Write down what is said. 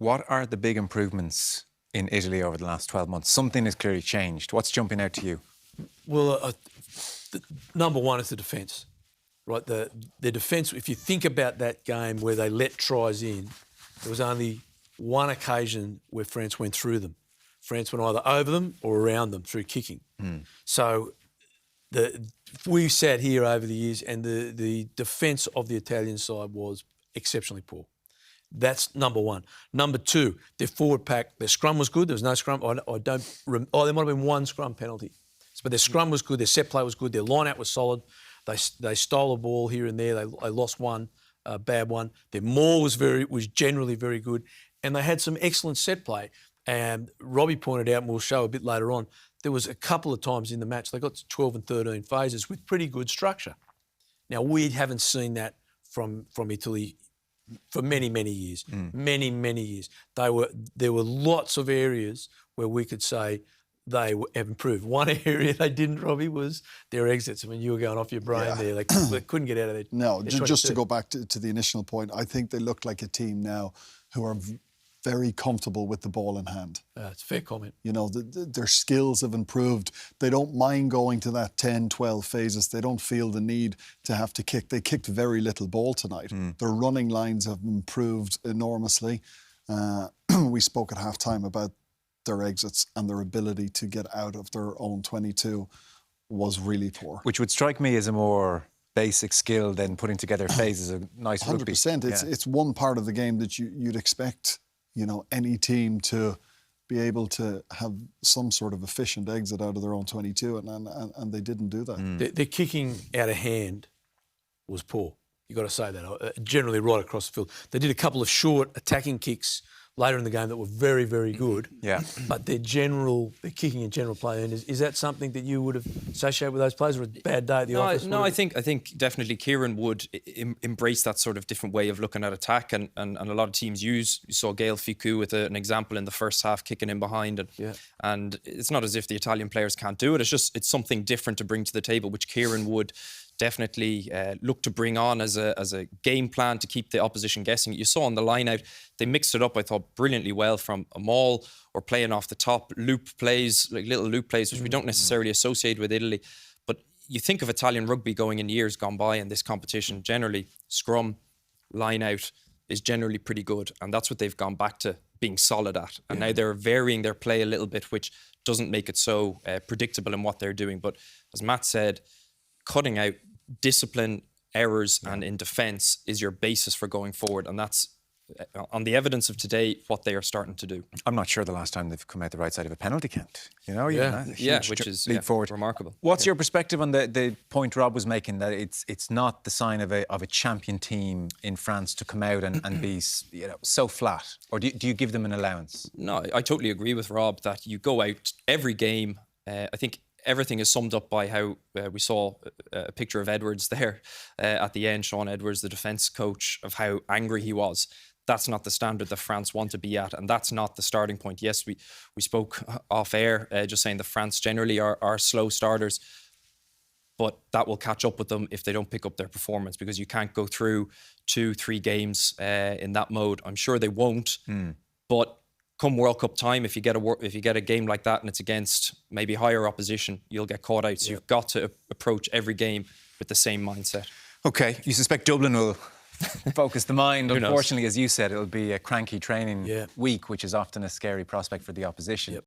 What are the big improvements in Italy over the last 12 months? Something has clearly changed. What's jumping out to you? Well, number one is the defence, right? The defence, if you think about that game where they let tries in, there was only one occasion where France went through them. France went either over them or around them through kicking. So we sat here over the years and the defence of the Italian side was exceptionally poor. That's number one. Number two, their forward pack, their scrum was good. There was no scrum. There might have been one scrum penalty. But their scrum was good, their set play was good, their line-out was solid. They stole a ball here and there. They lost one, bad one. Their maul was generally very good. And they had some excellent set play. And Robbie pointed out, and we'll show a bit later on, there was a couple of times in the match they got to 12 and 13 phases with pretty good structure. Now, we haven't seen that from Italy for many, many years. Many, many years. There were lots of areas where we could say they have improved. One area they didn't, Robbie, was their exits. I mean, you were going off your brain there. They couldn't get out of there. No, just to go back to the initial point, I think they look like a team now who are very comfortable with the ball in hand. It's a fair comment. You know, their skills have improved. They don't mind going to that 10, 12 phases. They don't feel the need to have to kick. They kicked very little ball tonight. Their running lines have improved enormously. We spoke at half-time about their exits and their ability to get out of their own 22 was really poor. Which would strike me as a more basic skill than putting together phases of nice 100%. rugby. It's one part of the game that you'd expect, you know, any team to be able to have some sort of efficient exit out of their own 22, and they didn't do that. Their kicking out of hand was poor. You've got to say that. Generally right across the field. They did a couple of short attacking kicks later in the game that were very, very good. Yeah. But their kicking and general play, is that something that you would have associated with those players, or a bad day at the office? No, I think definitely Kieran would embrace that sort of different way of looking at attack, and a lot of teams use. You saw Gael Ficou with an example in the first half, kicking in behind, and it's not as if the Italian players can't do it. It's something different to bring to the table, which Kieran would definitely look to bring on as a game plan to keep the opposition guessing. You saw on the line out, they mixed it up, I thought, brilliantly well, from a maul or playing off the top, loop plays, like little loop plays, which we don't necessarily associate with Italy. But you think of Italian rugby going in years gone by in this competition, generally scrum, line out is generally pretty good. And that's what they've gone back to being solid at. And now they're varying their play a little bit, which doesn't make it so predictable in what they're doing. But as Matt said, cutting out discipline, errors, and in defence is your basis for going forward, and that's on the evidence of today what they are starting to do. I'm not sure the last time they've come out the right side of a penalty count. You know, which is leap forward. Remarkable. What's your perspective on the point Rob was making, that it's not the sign of a champion team in France to come out and be, you know, so flat, or do you give them an allowance? No, I totally agree with Rob that you go out every game. I think everything is summed up by how we saw a picture of Edwards there at the end, Sean Edwards, the defence coach, of how angry he was. That's not the standard that France want to be at, and that's not the starting point. Yes, we spoke off air, just saying that France generally are slow starters, but that will catch up with them if they don't pick up their performance, because you can't go through 2-3 games in that mode. I'm sure they won't, but come World Cup time, if you get a game like that and it's against maybe higher opposition, you'll get caught out. So you've got to approach every game with the same mindset. Okay, you suspect Dublin will focus the mind. Who knows? Unfortunately, as you said, it'll be a cranky training week, which is often a scary prospect for the opposition.